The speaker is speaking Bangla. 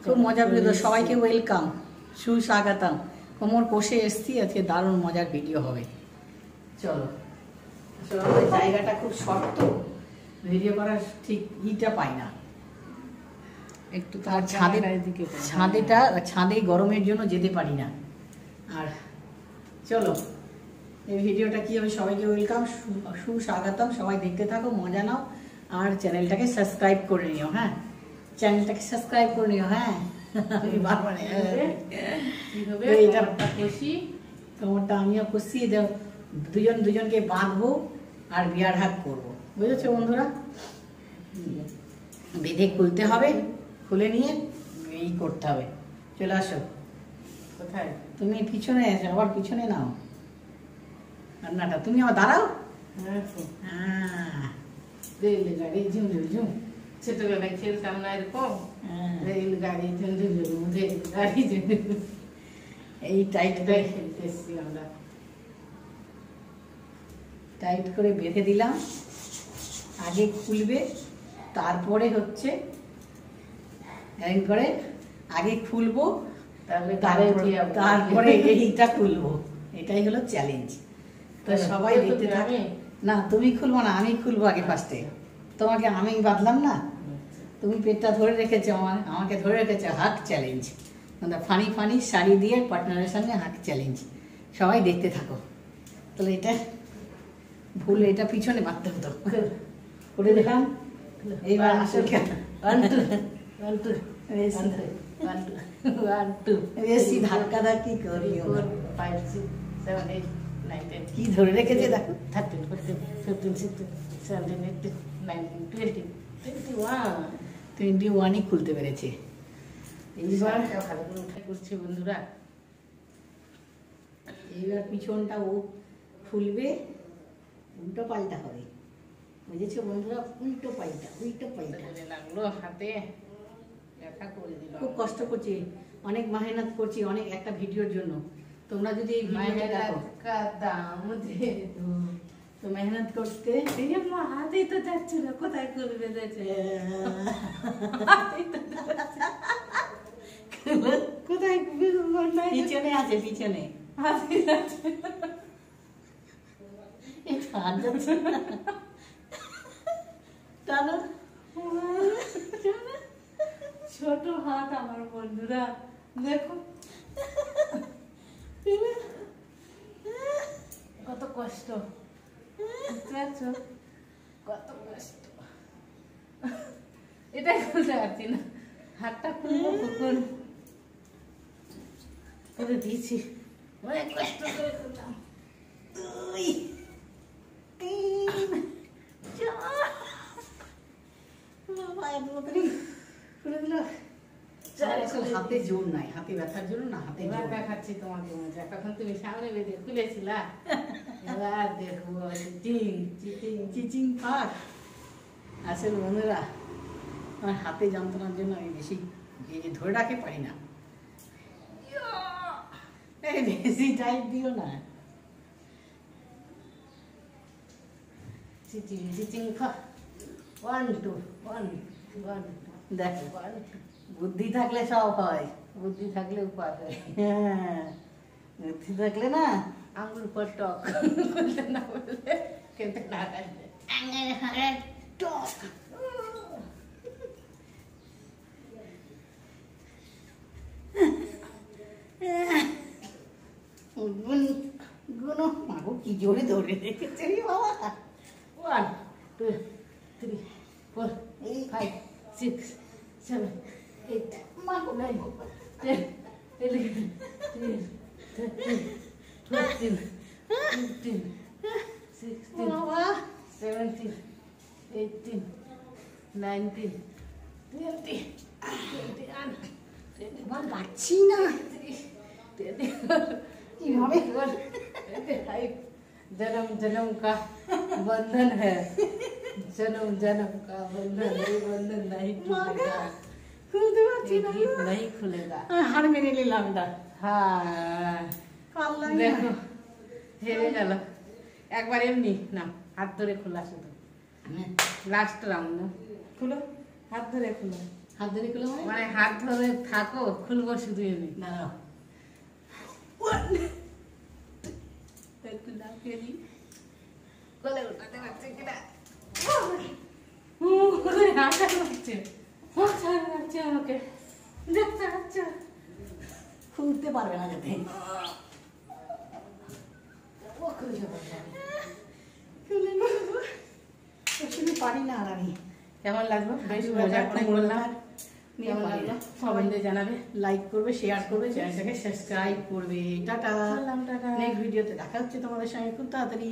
খুব মজা ভিডিও, সবাইকে ওয়েলকাম, সুস্বাগতম। কোমর কষে এসছি, আজকে দারুণ মজার ভিডিও হবে। চলো চলো, জায়গাটা খুব শক্ত, ভিডিও করার ঠিক ইটা পাই না একটু, তার ছাদে গরমের জন্য যেতে পারি না। আর চলো, এই ভিডিওটা কি হবে, সবাইকে ওয়েলকাম, সুস্বাগতম। সবাই দেখতে থাকো, মজা নাও, আর চ্যানেলটাকে সাবস্ক্রাইব করে নিও। হ্যাঁ, চ্যানেলটাকে সাবস্ক্রাইব করে নিও। হ্যাঁ, তোমারটা আমিও কষি, দুজনকে বাঁধবো আর বিয়ার হাত করবো, বুঝেছো বন্ধুরা? বেঁধে খুলতে হবে, খুলে নিয়ে এই করতে হবে। চলে আসো। কোথায় তুমি? পিছনে এসো, আবার পিছনে নাও রান্নাটা। তুমি আবার দাঁড়াও। রেলগাড়ি ঝুমঝুম ঝুম, ছোটবেলায় খেলতাম না এরকম, রেলগাড়ি ঝুমঝুম ঝুম, রেলগাড়ি ঝুমঝুম। এই টাইট করে খেলতে এসছি আমরা। টাইট করে বেঁধে দিলাম, আগে খুলবে তারপরে হচ্ছে এরকম করে, আগে খুলবো তারপরে এইটা খুলবো। এটাই হলো চ্যালেঞ্জ। তো সবাই দেখতে থাকে। না, তুমি খুলবো না, আমি খুলবো আগে ফার্স্টে। তোমাকে আমি বাঁধলাম না, তুমি পেটটা ধরে রেখেছো, আমাকে ধরে রেখেছো। হাক চ্যালেঞ্জ, মানে ফানি শাড়ি দিয়ে পার্টনারের সামনে হাক চ্যালেঞ্জ। সবাই দেখতে থাকো। তাহলে এটা ভুল, এটা পিছনে বাঁধতে হতো, করে দিলাম। এইবার আসল বেশি ধাক্কা ধাক্কি করি। কি ধরে রেখেছে দেখো, 13, 14, 15, 16, 17, 18, 19, 20, 21ই খুলতে পেরেছে। এইবার ভালো করে উঠে করছে বন্ধুরা। এইবার পিছনটা ও খুলবে, উল্টো পাল্টা হবে, বুঝেছো বন্ধুরা? উল্টো পাল্টা লাগলো হাতে, ব্যথা করে দিল। খুব কষ্ট করছি, অনেক মেহনত করছি, অনেক একটা ভিডিওর জন্য। তোমরা যদি এই ভিডিওটা দেখো, তো মেহনত করতে হাতেই তো যাচ্ছে না, কোথায় করবে? কোথায়? পিছনে আছে, পিছনে ছোট হাত আমার বন্ধুরা, দেখো কত কষ্ট, কত কষ্ট। এটাই খুলতে পারছি না, হাতটা খুলবো কখন করে দিয়েছি, অনেক কষ্ট করে খুললাম। 2, 3, 4, বাবা একদম খুলে দিল। হাতে জোর নাই, হাতে ব্যথার জন্য না, হাতে দেখাচ্ছি তোমাকে মজা। তখন তুমি সামনে বেঁধে খুলেছিলা, এবার দেখো চিচিং ফাঁক। আসলে বন্ধুরা, আমার হাতে যন্ত্রণার জন্য আমি বেশি ধরে রাখতে পারি না। বেশি টাইট দিও না। চিচিং ফাঁক, 1, 2, 1, 1, 2 দেখো, বুদ্ধি থাকলে সব হয়, বুদ্ধি থাকলে উপায় হয়। হ্যাঁ, বুদ্ধি থাকলে না আঙুল পর টক, না বললে খেতে না কাটবে, টক। গুনো মাগো কি জোরে ধরে রেখেছে বাবা। 1, 2, 3, 4, 5, 6, 7, 8, 9, 10, 11, 12, 13, 14, 15, 16, 17, 18, 19, 20, 21, 22 পাচ্ছি না, 23, 24, 25। जन्म का बंधन है, जन्म का बंधन, ये बंधन नहीं टूटेगा, गीत नहीं खुलेगा। हार मेरे लिए लामदा। हाँ देखो, हेरे गেল একবার এমনি না, হাত ধরে খোলা শুধু লাস্ট রাউন্ড। খুলো, হাত ধরে খুলো। হাত ধরে খুলে মানে হাত ধরে থাকো, খুলবো শুধু এমনি। দাঁড়াও, একটু লাফিয়ে দিই, কোলে উঠাতে পারছে কিনা। আমাকে দেখতে পাচ্ছে, খুলতে পারবে না যাতে। খুলে পারি না আর আমি। কেমন লাগলো? বেশ মজা করে বললাম। কেমন লাগলো কমেন্টে জানাবে, লাইক করবে, শেয়ার করবে, চ্যানেলটাকে সাবস্ক্রাইব করবে। Tata, tata. নেক্সট ভিডিওতে দেখা হচ্ছে তোমাদের সঙ্গে খুব তাড়াতাড়ি।